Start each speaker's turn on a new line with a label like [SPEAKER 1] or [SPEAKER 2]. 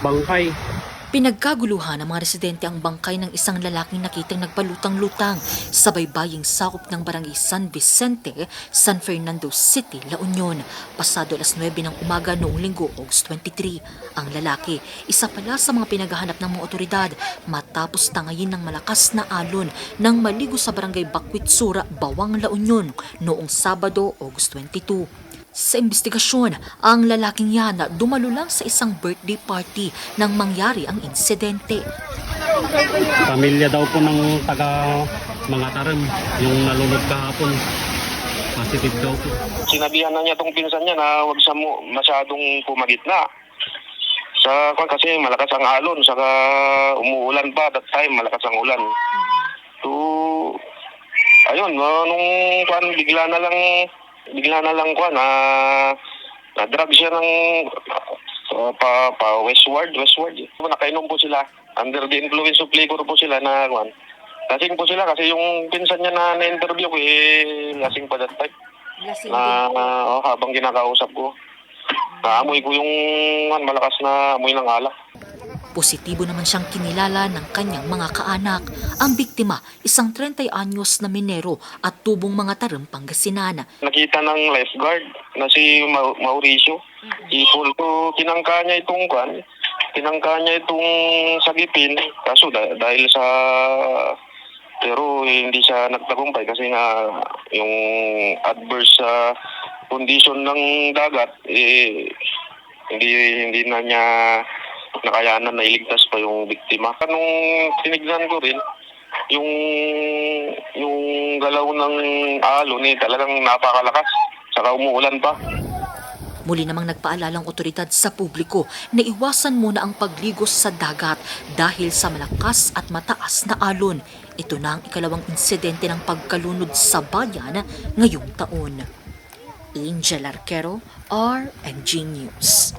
[SPEAKER 1] bangkay.
[SPEAKER 2] Pinagkaguluhan ng mga residente ang bangkay ng isang lalaking nakitang nagpalutang-lutang sa baybaying sakop ng barangay San Vicente, San Fernando City, La Union. Pasado alas 9 ng umaga noong linggo, August 23. Ang lalaki, isa pala sa mga pinaghahanap ng mga otoridad matapos tangayin ng malakas na alon nang maligo sa barangay Bakwitsura, Bawang, La Union noong Sabado, August 22. Sa investigasyon, ang lalaking yan dumalo lang sa isang birthday party nang mangyari ang insidente.
[SPEAKER 1] Pamilya daw po ng taga mga tarim, yung nalunod kahapon. Positive daw po.
[SPEAKER 3] Sinabihan na niya tong pinsan niya na huwag siya masyadong pumagitna. Kasi malakas ang alon, saka umuulan pa that time, malakas ang ulan. So, ayun, nung bigla na lang na drag siya ng westward. Nakainom po sila. Under the influence of liquor po sila na lasing po sila kasi yung pinsan niya na interview ko lasing pa that time.
[SPEAKER 2] Lasing
[SPEAKER 3] Habang kinakausap ko. Naamoy ko yung malakas na amoy ng alak.
[SPEAKER 2] Positibo naman siyang kinilala ng kanyang mga kaanak. Ang biktima, isang 30 anyos na minero at tubong mga tarim Pangasinan.
[SPEAKER 3] Nakita ng lifeguard na si Mauricio. Ipol ko, tinangka niya itong sagipin. Kaso dahil sa pero hindi siya nagtagumpay kasi nga yung adverse condition ng dagat hindi na niya nakayanan na iligtas pa yung biktima. Nung tinignan ko rin, yung galaw ng alon talagang napakalakas. Saka umuulan pa.
[SPEAKER 2] Muli namang nagpaalalang otoridad sa publiko na iwasan muna ang pagligos sa dagat dahil sa malakas at mataas na alon. Ito na ang ikalawang insidente ng pagkalunod sa bayan ngayong taon. Angel Arquero, RMG News.